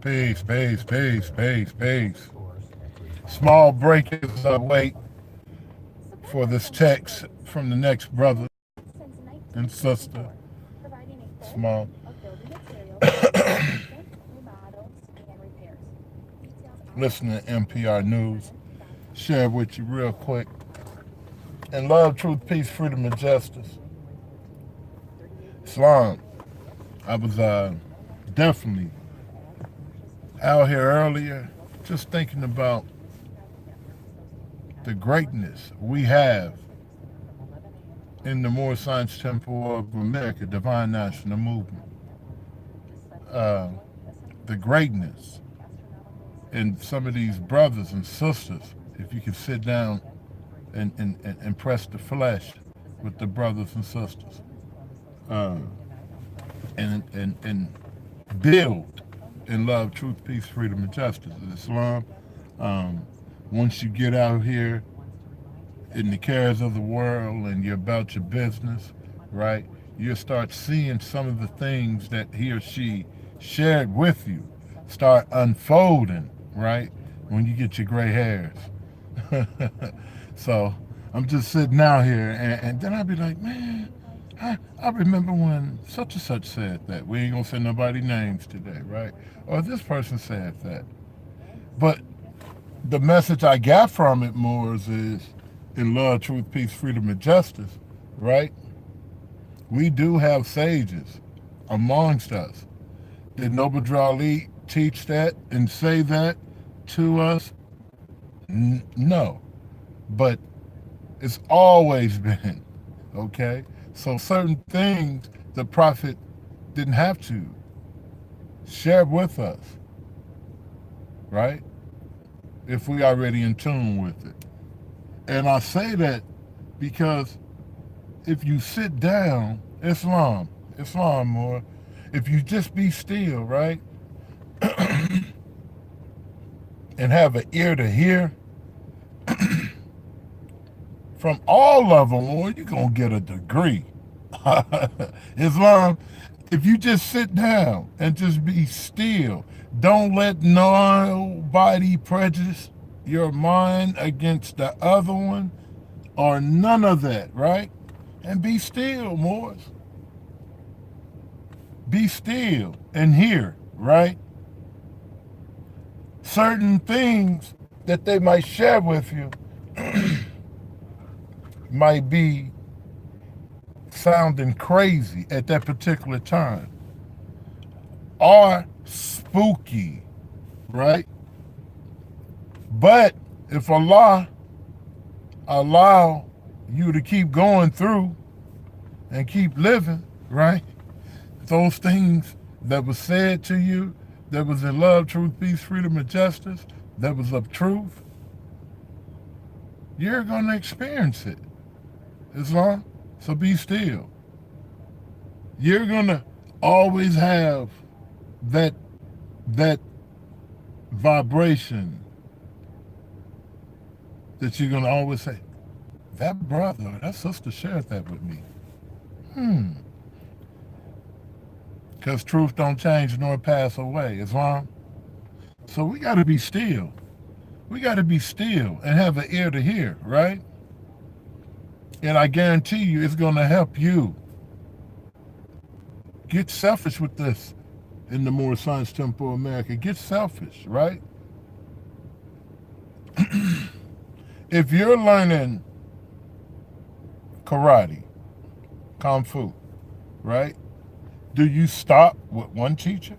Peace, peace, peace, peace, peace. Small break as I wait for this text from the next brother and sister. Small. Listen to NPR News. Share with you real quick. And love, truth, peace, freedom, and justice. Islam. I was definitely out here earlier just thinking about the greatness we have in the Moore Science Temple of America, Divine National Movement. Uh, the greatness in some of these brothers and sisters, if you could sit down and press the flesh with the brothers and sisters. Uh, and build in love, truth, peace, freedom, and justice. Islam. Um, Once you get out here in the cares of the world and you're about your business, right? You'll start seeing some of the things that he or she shared with you start unfolding, right? When you get your gray hairs. So I'm just sitting out here and then I'll be like, man, I remember when such and such said that. We ain't gonna say nobody names today, right? Or this person said that. But the message I got from it, Moors, is in love, truth, peace, freedom, and justice, right? We do have sages amongst us. Did Noble Drew Ali teach that and say that to us? No. But it's always been, okay? So certain things the prophet didn't have to share with us, right? If we already in tune with it. And I say that because if you sit down, Islam more, if you just be still, right? And have an ear to hear from all of them, or you're going to get a degree. Islam, if you just sit down and just be still, don't let nobody prejudice your mind against the other one or none of that, right? And be still, Moors. Be still and hear, right? Certain things that they might share with you might be sounding crazy at that particular time or spooky, right? But if Allah allow you to keep going through and keep living, right? Those things that was said to you, that was in love, truth, peace, freedom, and justice, that was of truth, you're going to experience it. Islam, so be still. You're going to always have that vibration that you're going to always say, that brother, that sister shared that with me. Because truth don't change nor pass away. Islam. So we got to be still. We got to be still and have an ear to hear, right? And I guarantee you it's going to help you get selfish with this in the Moore Science Temple of America. Get selfish, right? If you're learning karate, kung fu, right? Do you stop with one teacher?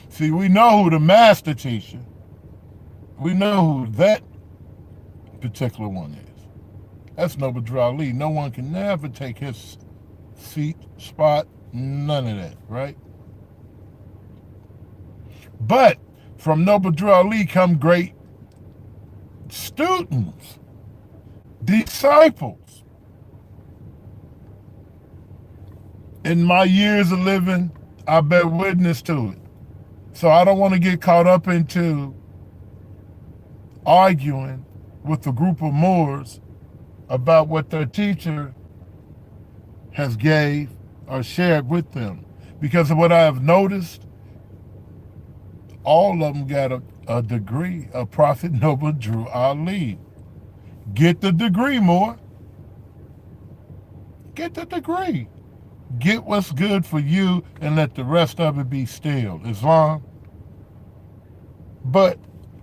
See, we know who the master teacher. We know who that particular one is. That's Noble Drew Ali. No one can never take his seat, spot, none of that, right? But from Noble Drew Ali come great students, disciples. In my years of living, I bear witness to it. So I don't want to get caught up into arguing with a group of Moors about what their teacher has gave or shared with them. Because of what I have noticed, all of them got a degree of Prophet Noble Drew Ali. Get the degree, more. Get the degree. Get what's good for you and let the rest of it be still. Islam. But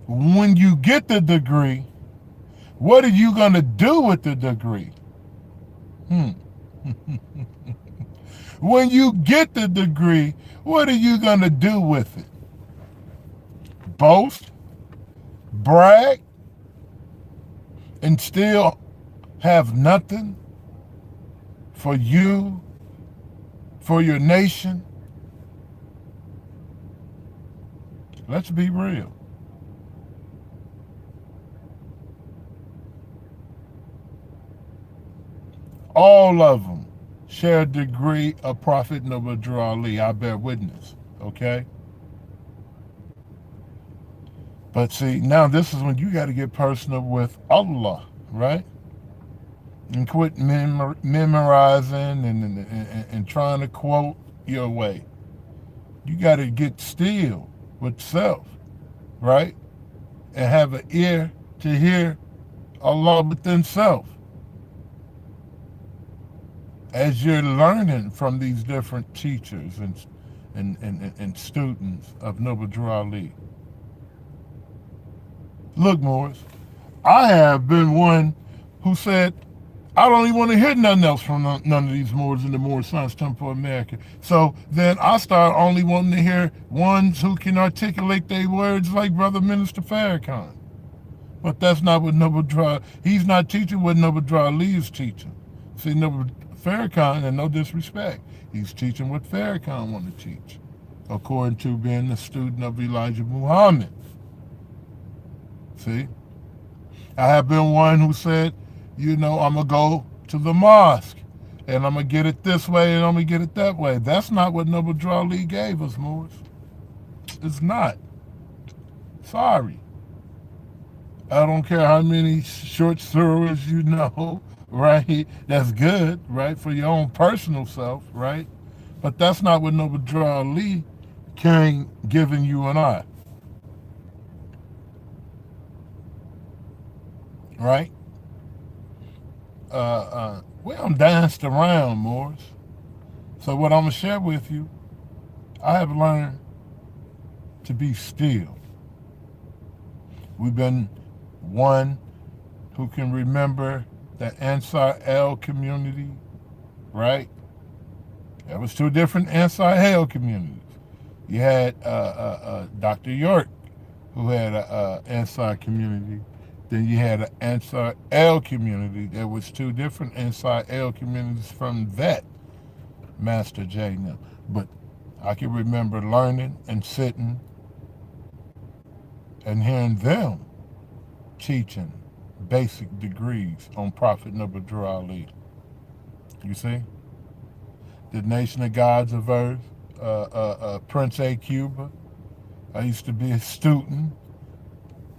when you get the degree, what are you going to do with the degree? When you get the degree, what are you going to do with it? Boast? Brag? And still have nothing for you, for your nation? Let's be real. All of them share a degree of Prophet Noble Drew Ali. I bear witness, okay? But see, now this is when you got to get personal with Allah, right? And quit memorizing and trying to quote your way. You got to get still with self, right? And have an ear to hear Allah within self. As you're learning from these different teachers and students of Noble Drew Ali. Look, Morris, I have been one who said, I don't even want to hear nothing else from none of these Moors in the Moorish Science Temple of America. So then I start only wanting to hear ones who can articulate their words like Brother Minister Farrakhan. But that's not what Noble Drew, he's not teaching what Noble Drew Ali is teaching. See, Noble Farrakhan, and no disrespect, he's teaching what Farrakhan want to teach, according to being a student of Elijah Muhammad. See? I have been one who said, I'm going to go to the mosque, and I'm going to get it this way, and I'm going to get it that way. That's not what Noble Drew Ali gave us, Morris. It's not. Sorry. I don't care how many short surahs you know, right? That's good, right? For your own personal self, right? But that's not what Noble Drew Ali came giving you and I. Right? We done danced around, Morris. So what I'm going to share with you, I have learned to be still. We've been one who can remember the Ansar El community, right? There was two different Ansar El communities. You had Dr. York, who had an Ansar community. Then you had an Ansar El community. There was two different Ansar El communities from that, Master J now. But I can remember learning and sitting and hearing them teaching basic degrees on Prophet Noble Drew Ali. You see? The Nation of Gods of Earth, Prince A. Cuba. I used to be a student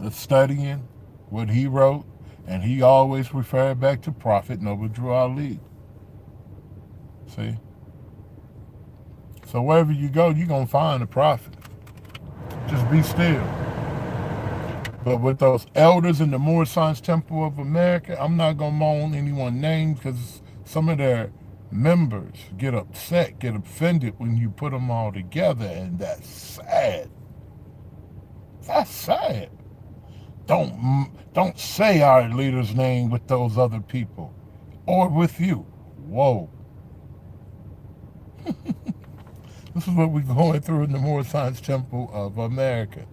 studying what he wrote, and he always referred back to Prophet Noble Drew Ali. See? So wherever you go, you're going to find a prophet. Just be still. But with those elders in the Moorish Science Temple of America, I'm not going to moan anyone's name because some of their members get upset, get offended when you put them all together, and that's sad. That's sad. Don't say our leader's name with those other people or with you. Whoa. This is what we're going through in the Moorish Science Temple of America.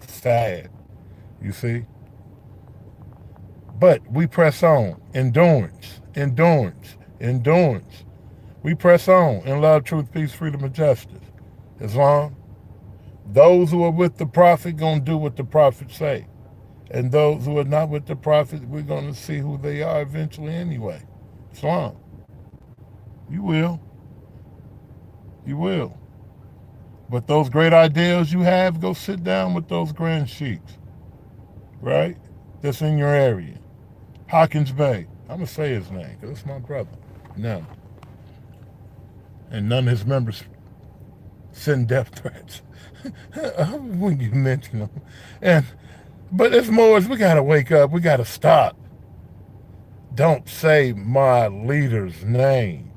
Sad. You see? But we press on. Endurance. We press on in love, truth, peace, freedom, and justice. Islam. Those who are with the prophet going to do what the prophet say. And those who are not with the prophet, we're going to see who they are eventually anyway. Islam. You will. But those great ideals you have, go sit down with those grand sheiks, right? That's in your area. Hawkins Bey. I'm going to say his name because it's my brother. No. And none of his members send death threats when you mention them. But it's Moors, we gotta wake up. We gotta stop. Don't say my leader's name.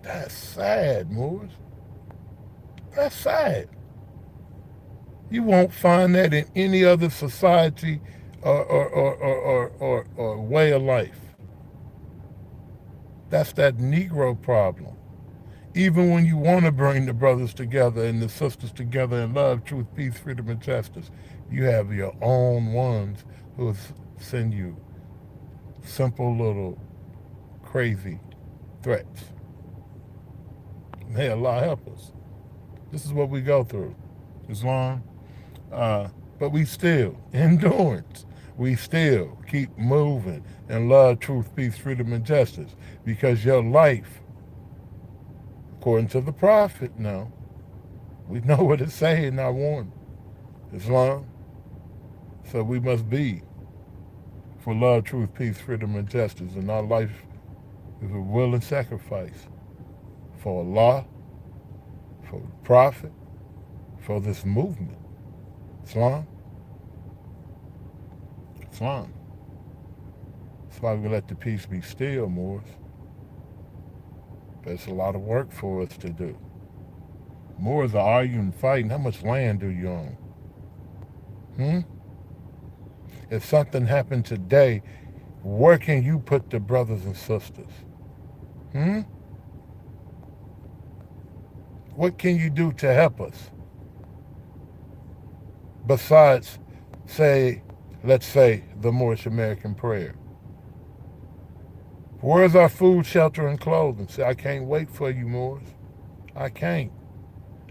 That's sad, Moors. That's sad. You won't find that in any other society or way of life. That's that Negro problem. Even when you want to bring the brothers together and the sisters together in love, truth, peace, freedom, and justice, you have your own ones who send you simple little crazy threats. May Allah help us. This is what we go through. Islam. But we still, endurance, we still keep moving in love, truth, peace, freedom, and justice. Because your life, according to the Prophet now, we know what it's saying, I warn Islam. So we must be for love, truth, peace, freedom, and justice. And our life is a willing sacrifice for Allah, for the Prophet, for this movement. Islam. Islam. That's why we let the peace be still, Moors. But it's a lot of work for us to do. Moors are arguing, fighting. How much land do you own? If something happened today, where can you put the brothers and sisters? What can you do to help us? Besides, let's say, the Moorish American prayer. Where's our food, shelter, and clothing? Say, I can't wait for you, Moors. I can't.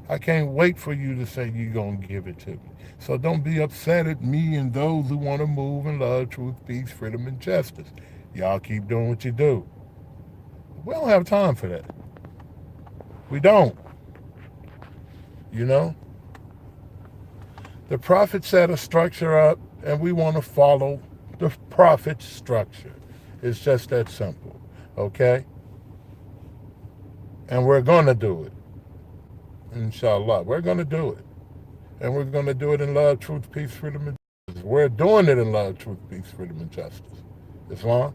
I can't wait for you to say you're going to give it to me. So don't be upset at me and those who want to move in love, truth, peace, freedom, and justice. Y'all keep doing what you do. We don't have time for that. We don't. You know? The Prophet set a structure up, and we want to follow the Prophet's structure. It's just that simple, okay? And we're going to do it. Inshallah. We're going to do it. And we're going to do it in love, truth, peace, freedom, and justice. We're doing it in love, truth, peace, freedom, and justice. Islam.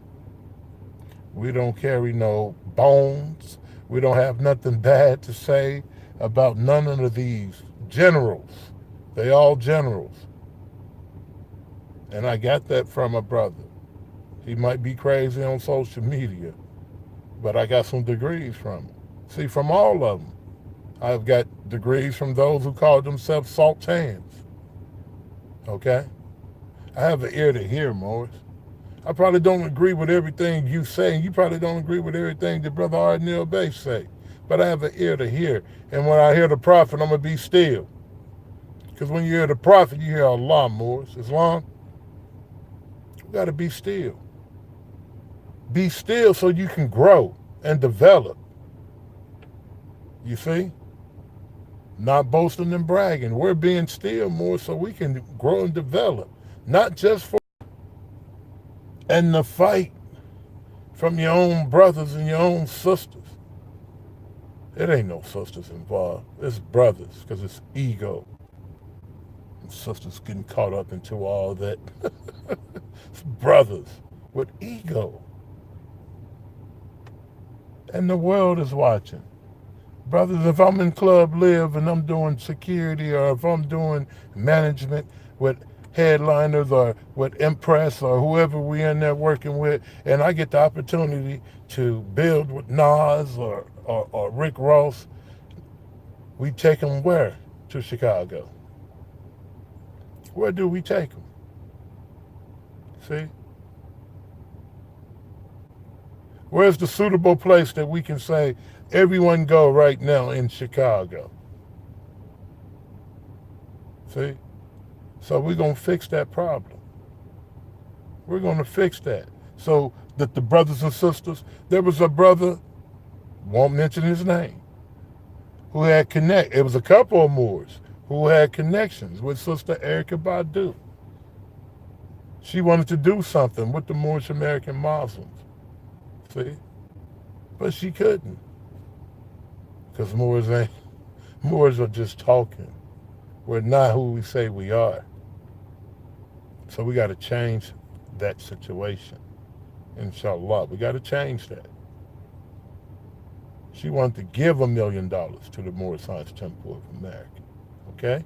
We don't carry no bones. We don't have nothing bad to say about none of these generals. They all generals. And I got that from a brother. He might be crazy on social media, but I got some degrees from him. See, from all of them. I've got degrees from those who call themselves sultans. Okay? I have an ear to hear, Morris. I probably don't agree with everything you say, and you probably don't agree with everything that Brother Ardnell Bay say. But I have an ear to hear. And when I hear the Prophet, I'm going to be still. Because when you hear the Prophet, you hear Allah, Morris. Islam, you got to be still. Be still so you can grow and develop. You see? Not boasting and bragging. We're being still more so we can grow and develop. Not just for... And the fight from your own brothers and your own sisters. It ain't no sisters involved. It's brothers, because it's ego. And sisters getting caught up into all that. It's brothers with ego. And the world is watching. Brothers, if I'm in Club Live and I'm doing security, or if I'm doing management with headliners or with Impress or whoever we in there working with, and I get the opportunity to build with Nas or Rick Ross, we take them where? To Chicago. Where do we take them? See? Where's the suitable place that we can say, everyone go right now in Chicago? See? So we're going to fix that problem. We're going to fix that. So that the brothers and sisters, there was a brother, won't mention his name, who had it was a couple of Moors who had connections with Sister Erykah Badu. She wanted to do something with the Moorish American Muslims. See? But she couldn't. Because Moors are just talking. We're not who we say we are. So we got to change that situation. Inshallah. We got to change that. She wanted to give $1 million to the Moorish Science Temple of America. Okay?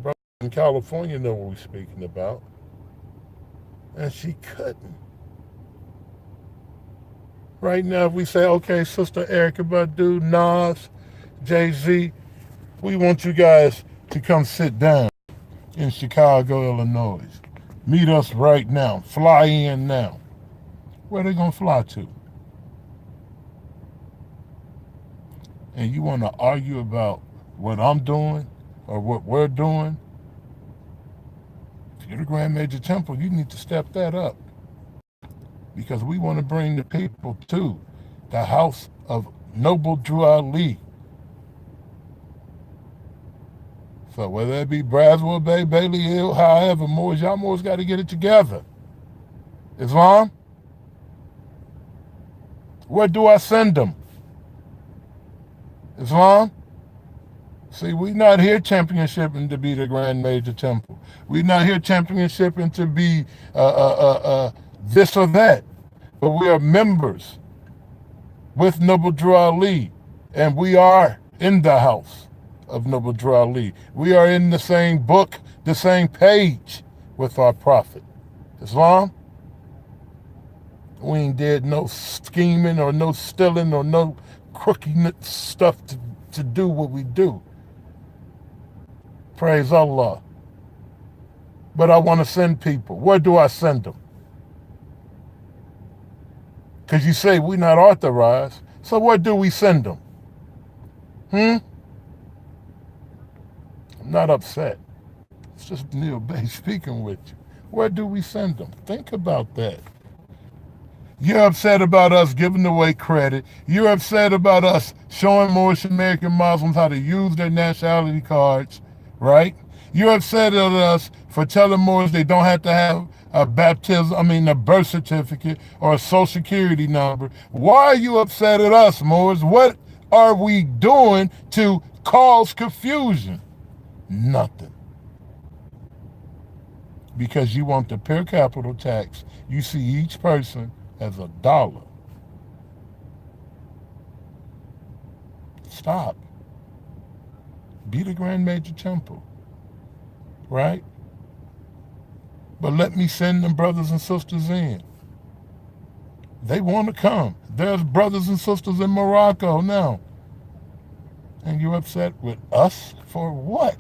Brother in California know what we're speaking about. And she couldn't. Right now, if we say, okay, Sister Erykah Badu, Nas, Jay-Z, we want you guys to come sit down in Chicago, Illinois. Meet us right now. Fly in now. Where they gonna fly to? And you want to argue about what I'm doing or what we're doing? If you're the Grand Major Temple, you need to step that up. Because we want to bring the people to the house of Noble Drew Ali. So whether it be Braswell Bay, Bailey Hill, however, Moors, y'all Moors got to get it together. Islam? Where do I send them? Islam? See, we're not here championshiping to be the Grand Major Temple. We're not here championshiping to be this or that. But we are members with Noble Drew Ali. And we are in the house of Noble Drew Ali. We are in the same book, the same page with our prophet. Islam? We ain't did no scheming or no stealing or no crooked stuff to do what we do. Praise Allah. But I want to send people. Where do I send them? Because you say we're not authorized. So where do we send them? I'm not upset. It's just Neil Bay speaking with you. Where do we send them? Think about that. You're upset about us giving away credit. You're upset about us showing Moorish American Muslims how to use their nationality cards, right? You're upset at us for telling Moors they don't have to have a birth certificate or a social security number. Why are you upset at us, Moors? What are we doing to cause confusion? Nothing. Because you want the per capita tax. You see each person as $1. Stop. Be the Grand Major Temple. Right? But let me send them brothers and sisters in. They want to come. There's brothers and sisters in Morocco now. And you're upset with us for what?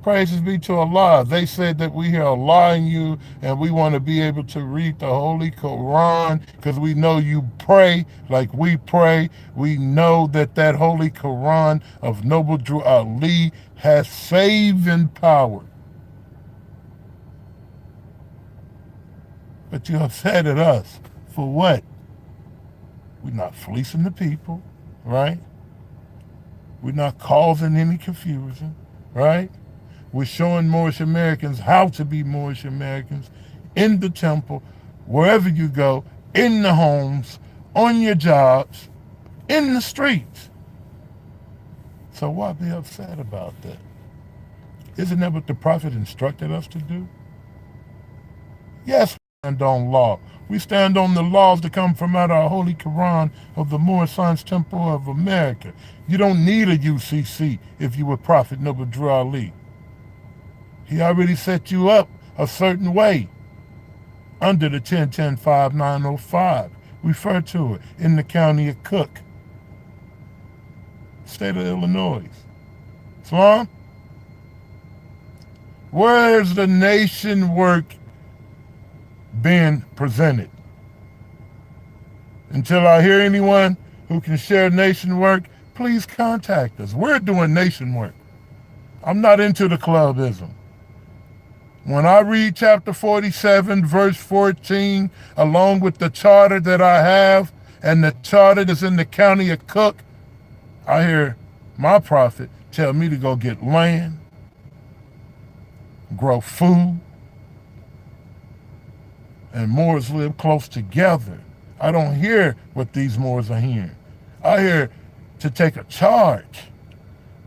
Praises be to Allah. They said that we hear Allah in you and we want to be able to read the Holy Quran because we know you pray like we pray. We know that that Holy Quran of Noble Drew Ali has saving power. But you're upset at us. For what? We're not fleecing the people, right? We're not causing any confusion, right? We're showing Moorish Americans how to be Moorish Americans in the temple, wherever you go, in the homes, on your jobs, in the streets. So why be upset about that? Isn't that what the Prophet instructed us to do? Yes, we stand on law. We stand on the laws that come from out our Holy Quran of the Moorish Science Temple of America. You don't need a UCC if you were Prophet Noble Drew Ali. He already set you up a certain way under the 1010-5905. Refer to it in the county of Cook, state of Illinois. Islam? Where's the nation work being presented? Until I hear anyone who can share nation work, please contact us. We're doing nation work. I'm not into the clubism. When I read chapter 47, verse 14, along with the charter that I have, and the charter that's in the county of Cook, I hear my prophet tell me to go get land, grow food, and Moors live close together. I don't hear what these Moors are hearing. I hear to take a charge,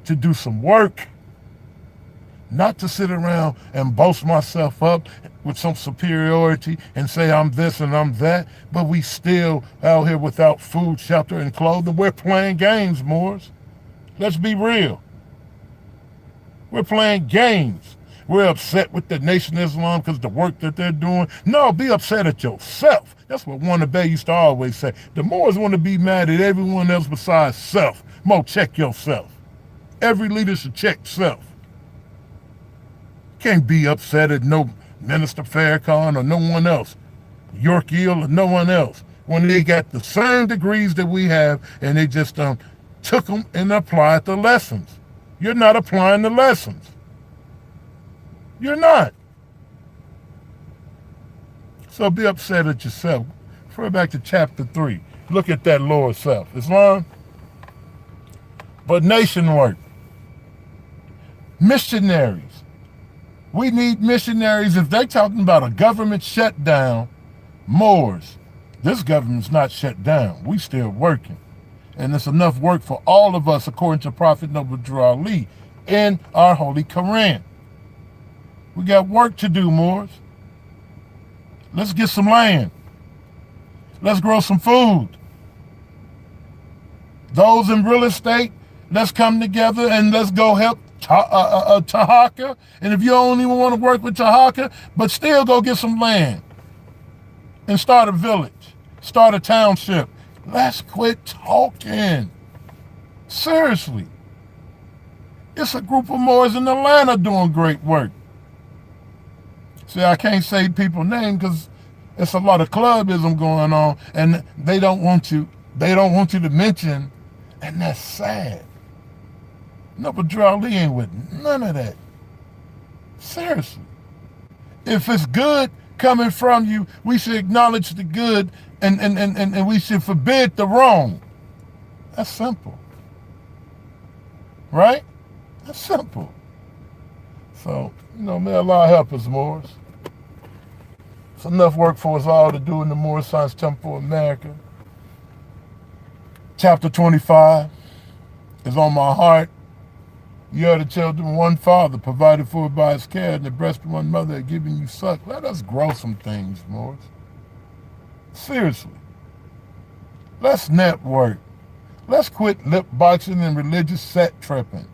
to do some work, not to sit around and boast myself up with some superiority and say I'm this and I'm that, but we still out here without food, shelter, and clothing. We're playing games, Moors. Let's be real. We're playing games. We're upset with the Nation of Islam because the work that they're doing. No, be upset at yourself. That's what Warner Bay used to always say. The Moors want to be mad at everyone else besides self. Mo, check yourself. Every leader should check self. Can't be upset at no Minister Farrakhan or no one else, York Eel or no one else, when they got the same degrees that we have and they just took them and applied the lessons. You're not applying the lessons. You're not. So be upset at yourself. Refer back to chapter 3. Look at that lower self. Islam. But nation work. Missionaries. We need missionaries. If they're talking about a government shutdown, Moors, this government's not shut down. We still working. And it's enough work for all of us, according to Prophet Noble Drew Ali in our Holy Quran. We got work to do, Moors. Let's get some land. Let's grow some food. Those in real estate, let's come together and let's go help Tahaka. And if you don't even want to work with Tahaka, but still go get some land and start a village, start a township. Let's quit talking. Seriously. It's a group of Moors in Atlanta doing great work. See, I can't say people's names because it's a lot of clubism going on, and they don't want you to mention, and that's sad. No, but Drew Ali ain't with none of that. Seriously. If it's good coming from you, we should acknowledge the good and we should forbid the wrong. That's simple. Right? That's simple. So, may Allah help us, Moors. It's enough work for us all to do in the Moorish Science Temple of America. Chapter 25 is on my heart. You are the children of one father, provided for by his care, and the breast of one mother giving you suck. Let us grow some things, Moors. Seriously. Let's network. Let's quit lip boxing and religious set tripping.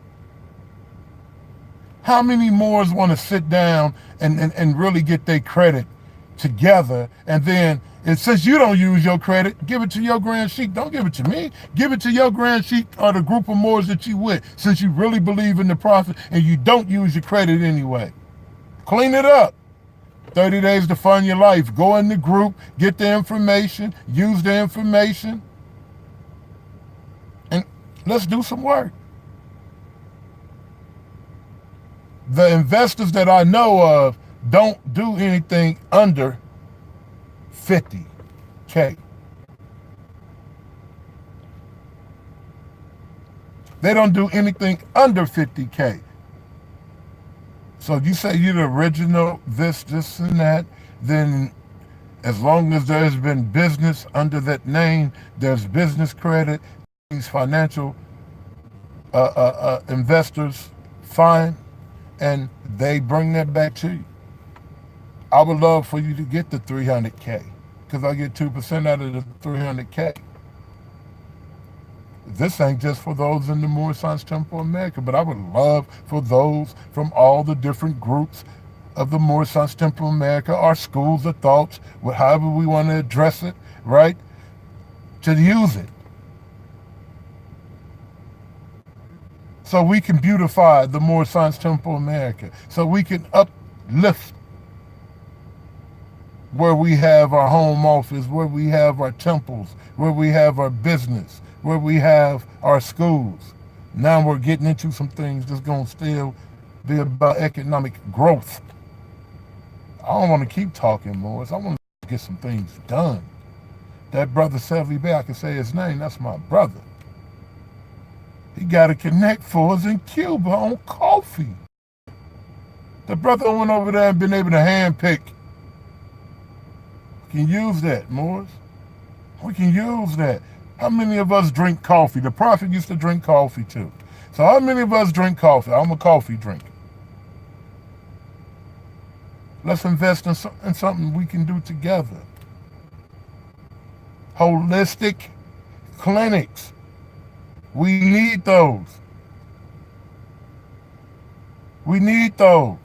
How many Moors want to sit down and really get their credit together, and then, and since you don't use your credit, give it to your Grand Sheikh. Don't give it to me. Give it to your Grand Sheikh or the group of Moors that you with, since you really believe in the Prophet and you don't use your credit anyway. Clean it up. 30 days to fund your life. Go in the group, get the information, use the information, and let's do some work. The investors that I know of don't do anything under 50K. They don't do anything under 50K. So you say you're the original this and that, then as long as there's been business under that name, there's business credit, these financial investors find, and they bring that back to you. I would love for you to get the 300K, because I get 2% out of the 300K. This ain't just for those in the Moorish Science Temple of America, but I would love for those from all the different groups of the Moorish Science Temple of America, our schools of thoughts, however we want to address it, right, to use it. So we can beautify the Moorish Science Temple of America, so we can uplift where we have our home office, where we have our temples, where we have our business, where we have our schools. Now we're getting into some things that's going to still be about economic growth. I don't want to keep talking, Morris. I want to get some things done. That brother Selby Bay, I can say his name, that's my brother. He got a connect for us in Cuba on coffee. The brother went over there and been able to handpick. Can use that, Morris. We can use that. How many of us drink coffee? The prophet used to drink coffee too. So how many of us drink coffee? I'm a coffee drinker. Let's invest in something we can do together. Holistic clinics. We need those. We need those.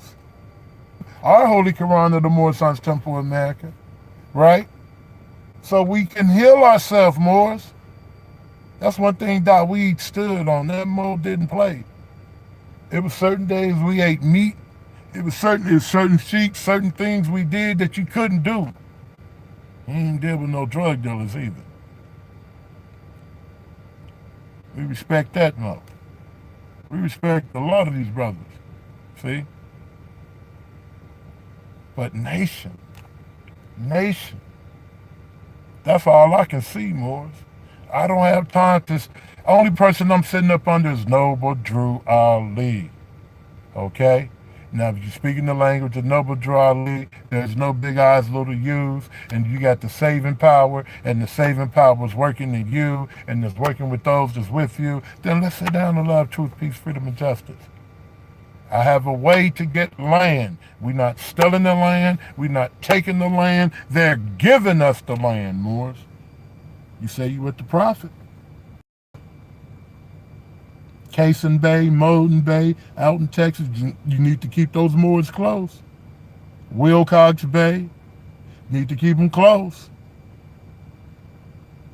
Our Holy Quran of the Moorish Science Temple in America, right? So we can heal ourselves, Moors. That's one thing Daweed stood on. That Mo didn't play. It was certain days we ate meat. It was certain sheep, certain things we did that you couldn't do. He didn't deal with no drug dealers either. We respect that, Mo. We respect a lot of these brothers. See? But nation. That's all I can see, Moors. I don't have time to... Only person I'm sitting up under is Noble Drew Ali. Okay? Now, if you're speaking the language of Noble Drew Ali, there's no big eyes, little U's, and you got the saving power, and the saving power is working in you, and it's working with those that's with you, then let's sit down and love, truth, peace, freedom, and justice. I have a way to get land. We're not stealing the land. We're not taking the land. They're giving us the land, Moors. You say you with the prophet. Cason Bay, Moulton Bay, out in Texas, you need to keep those Moors close. Wilcox Bay, need to keep them close.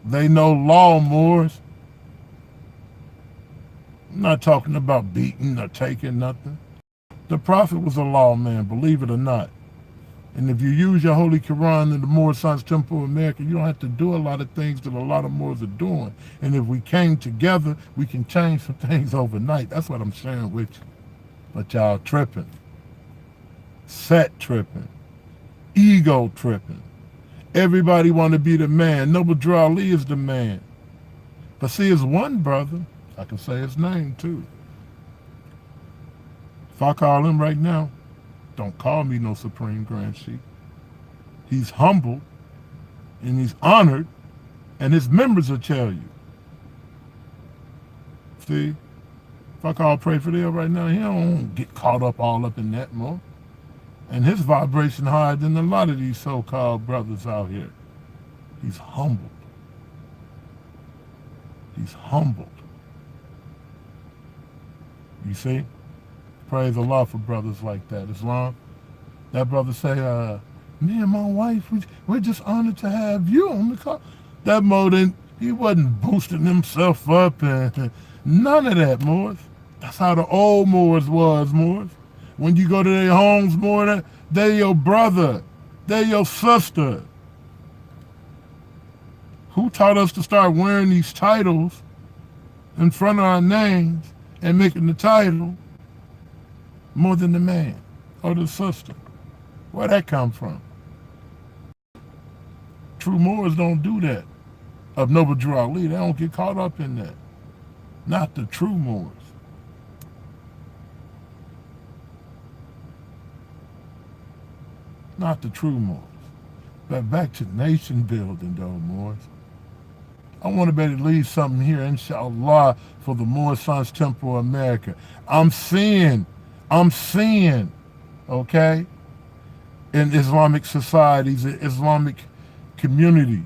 They know law, Moors. I'm not talking about beating or taking nothing. The prophet was a lawman, believe it or not. And if you use your Holy Quran in the Moorish Science Temple of America, you don't have to do a lot of things that a lot of Moors are doing. And if we came together, we can change some things overnight. That's what I'm sharing with you. But y'all tripping. Set tripping. Ego tripping. Everybody want to be the man. Noble Drew Ali is the man. But see, it's one brother. I can say his name too. If I call him right now, don't call me no Supreme Grand Chief. He's humble and he's honored, and his members will tell you. See, if I call Pray Fidel right now, he don't get caught up all up in that more. And his vibration higher than a lot of these so-called brothers out here. He's humbled. He's humbled. You see? Praise Allah for brothers like that. Islam, that brother say, me and my wife, we're just honored to have you on the call. That Mo didn't, he wasn't boosting himself up and none of that, Moors. That's how the old Moors was, Moors. When you go to their homes, Moors, they're your brother. They're your sister. Who taught us to start wearing these titles in front of our names and making the title more than the man or the sister? Where'd that come from? True Moors don't do that. Of Noble Drew Ali, they don't get caught up in that. Not the true Moors. Not the true Moors. But back to nation building though, Moors. I want to better leave something here, inshallah, for the Moorish Science Temple of America. I'm seeing, okay, in Islamic societies, Islamic communities,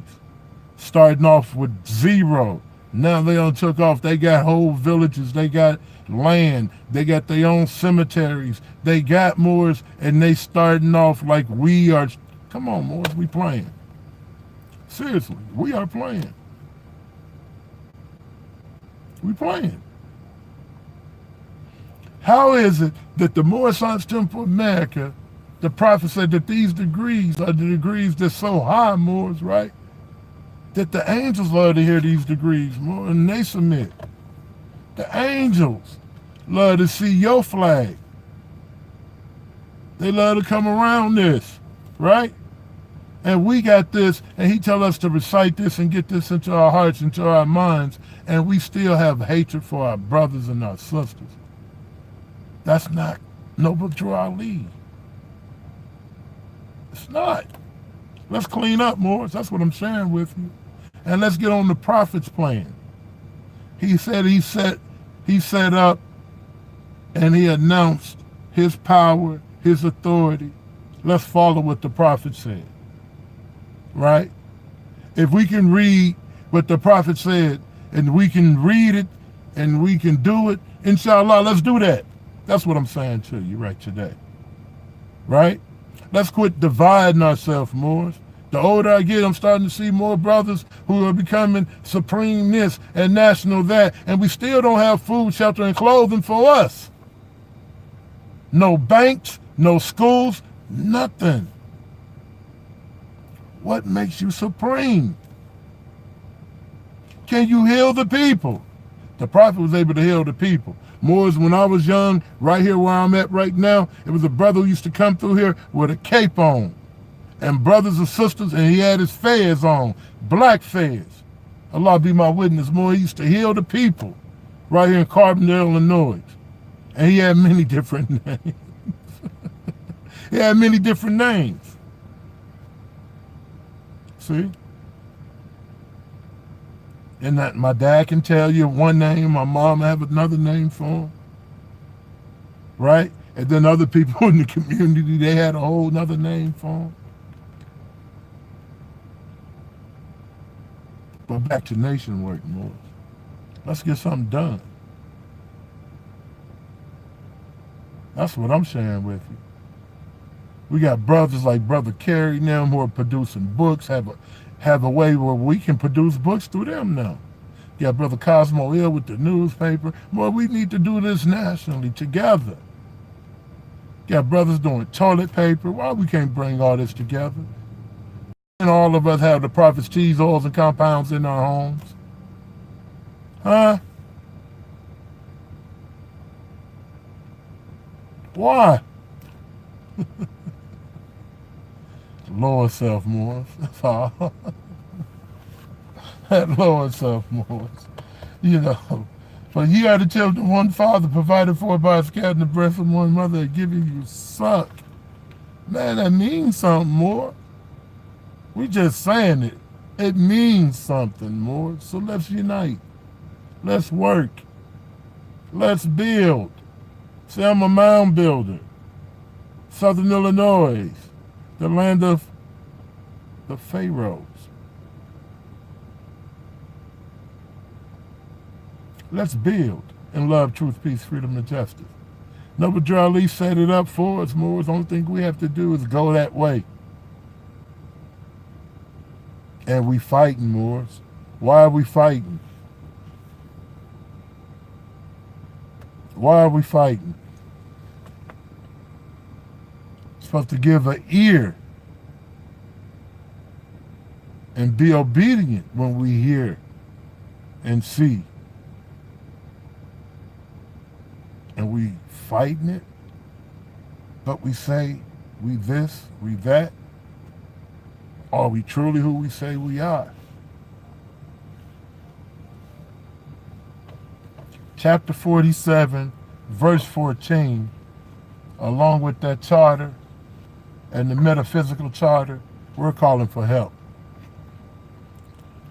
starting off with zero. Now they done took off. They got whole villages. They got land. They got their own cemeteries. They got Moors, and they starting off like we are. Come on, Moors, we playing. Seriously, we are playing. We playing. How is it that the Moorish Science Temple of America, the prophet said that these degrees are the degrees that's so high, Moors, right? That the angels love to hear these degrees more, and they submit. The angels love to see your flag. They love to come around this, right? And we got this, and he tell us to recite this and get this into our hearts, into our minds, and we still have hatred for our brothers and our sisters. That's not Noble Drew Ali. It's not. Let's clean up, Moors. That's what I'm sharing with you. And let's get on the prophet's plan. He said he set up and he announced his power, his authority. Let's follow what the prophet said. Right? If we can read what the prophet said and we can read it and we can do it, inshallah, let's do that. That's what I'm saying to you right today. Right? Let's quit dividing ourselves more. The older I get, I'm starting to see more brothers who are becoming supreme this and national that, and we still don't have food, shelter, and clothing for us. No banks, no schools, nothing. What makes you supreme? Can you heal the people? The prophet was able to heal the people. Moors, when I was young, right here where I'm at right now, it was a brother who used to come through here with a cape on. And brothers and sisters, and he had his fez on, black fez. Allah be my witness, Moor, he used to heal the people right here in Carbondale, Illinois. And he had many different names. He had many different names. See? And that my dad can tell you one name, my mom have another name for him. Right? And then other people in the community, they had a whole nother name for him. But back to nation work, Moors. Let's get something done. That's what I'm sharing with you. We got brothers like Brother Kerry now who are producing books, have a way where we can produce books through them now. You got Brother Cosmo Hill with the newspaper. Well, we need to do this nationally together. You got brothers doing toilet paper. Why we can't bring all this together? And all of us have the Prophet's cheese, oils, and compounds in our homes. Huh? Why? Lower self, Moors. That's all. That lower self, Moors. You know. But you had to tell the one father provided for by his cat in the breast of one mother and giving you suck. Man, that means something more. We just saying it. It means something more. So let's unite. Let's work. Let's build. See, I'm a mound builder. Southern Illinois, the land of the pharaohs. Let's build in love, truth, peace, freedom, and justice. Noble Drew Ali set it up for us, Moors. The only thing we have to do is go that way. And we fighting, Moors. Why are we fighting? Why are we fighting? Supposed to give an ear and be obedient when we hear and see. And we fighting it, but we say we this, we that. Are we truly who we say we are? Chapter 47, verse 14, along with that charter and the metaphysical charter, we're calling for help.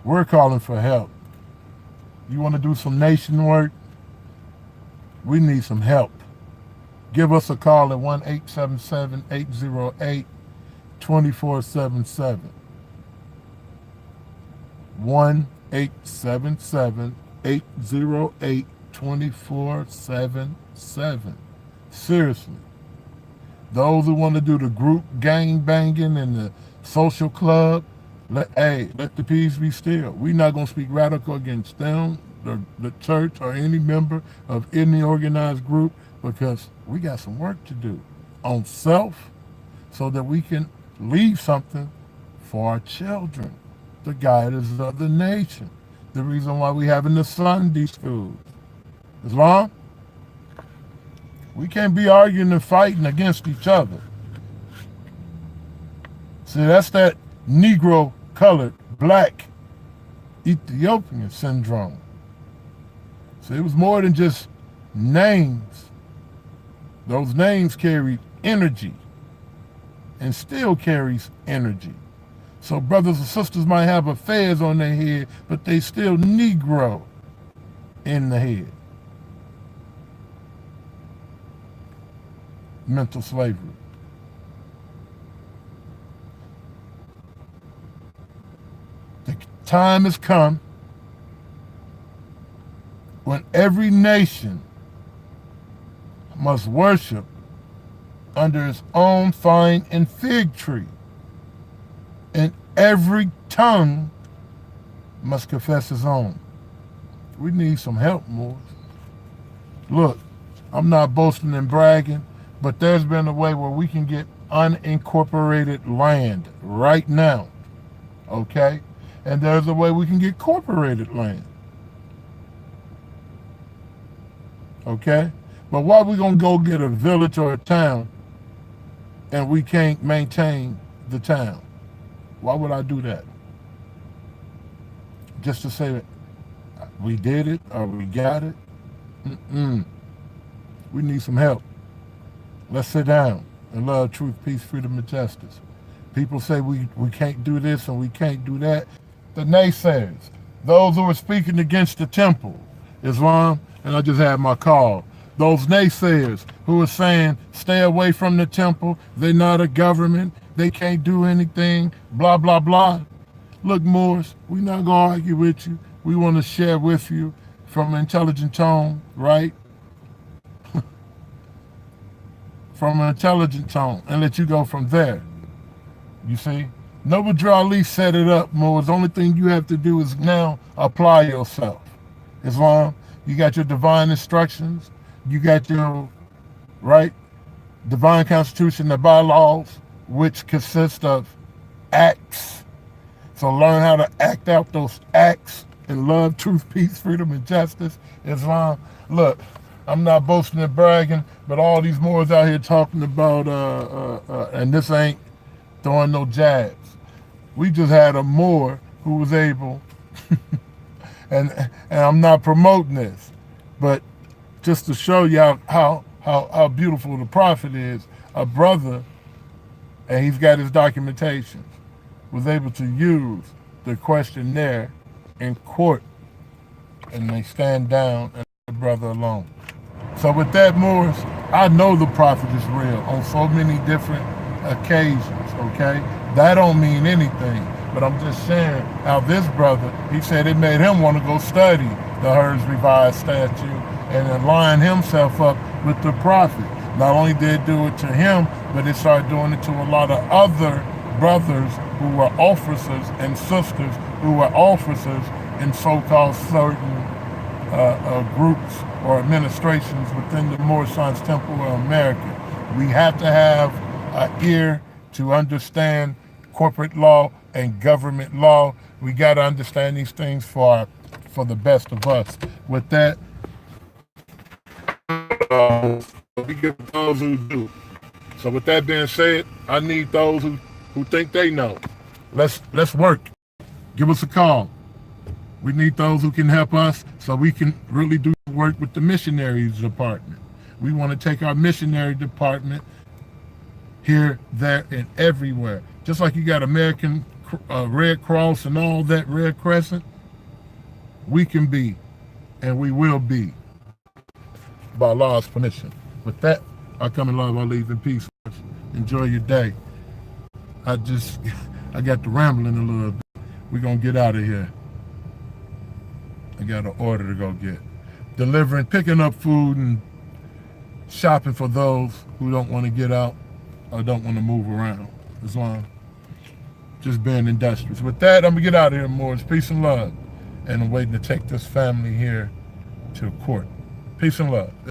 We're calling for help. You want to do some nation work? We need some help. Give us a call at 1-877-808-2477. 1-877-808-2477. Seriously. Those who want to do the group gang banging and the social club, let the peace be still. We're not going to speak radical against them, the church, or any member of any organized group, because we got some work to do on self so that we can leave something for our children, the guidance of the nation. The reason why we having the Sunday schools. Islam? We can't be arguing and fighting against each other. See, that's that Negro colored, black, Ethiopian syndrome. So it was more than just names. Those names carried energy and still carries energy. So brothers and sisters might have affairs on their head, but they still Negro in the head. Mental slavery. The time has come when every nation must worship under its own vine and fig tree, and every tongue must confess its own. We need some help, Moors. Look, I'm not boasting and bragging, but there's been a way where we can get unincorporated land right now, okay? And there's a way we can get incorporated land, okay? But why we gonna go get a village or a town and we can't maintain the town? Why would I do that? Just to say that we did it or we got it? We need some help. Let's sit down and love, truth, peace, freedom, and justice. People say we can't do this and we can't do that. The naysayers, those who are speaking against the temple, Islam, and I just had my call. Those naysayers who are saying, stay away from the temple, they're not a government, they can't do anything, blah, blah, blah. Look, Moors, we're not going to argue with you. We want to share with you from an intelligent tone, right? From an intelligent tone, and let you go from there. You see? Noble Drew Ali set it up, Moors. The only thing you have to do is now apply yourself. Islam, you got your divine instructions. You got your, right, divine constitution, the bylaws, which consist of acts. So learn how to act out those acts in love, truth, peace, freedom, and justice. Islam, look, I'm not boasting and bragging, but all these Moors out here talking about, and this ain't throwing no jabs. We just had a Moor who was able, and I'm not promoting this, but just to show y'all how beautiful the prophet is, a brother, and he's got his documentation, was able to use the questionnaire in court, and they stand down and let the brother alone. So with that, Moors, I know the prophet is real on so many different occasions, okay? That don't mean anything, but I'm just sharing how this brother, he said it made him want to go study the Hers Revised Statute and align himself up with the prophet. Not only did it do it to him, but it started doing it to a lot of other brothers who were officers and sisters who were officers in so-called certain groups or administrations within the Moorish Science Temple of America. We have to have an ear to understand corporate law and government law. We got to understand these things for the best of us. With that, we get those who do. So with that being said, I need those who think they know. Let's work. Give us a call. We need those who can help us so we can really do work with the missionaries department. We want to take our missionary department here, there, and everywhere. Just like you got American Red Cross and all that, Red Crescent, we can be, and we will be, by Allah's permission. With that, I come in love, I leave in peace. Enjoy your day. I got to rambling a little bit. We're going to get out of here. I got an order to go get. Delivering, picking up food and shopping for those who don't want to get out or don't want to move around. As long just being industrious. With that, I'm going to get out of here, Moors. Peace and love. And I'm waiting to take this family here to court. Peace and love.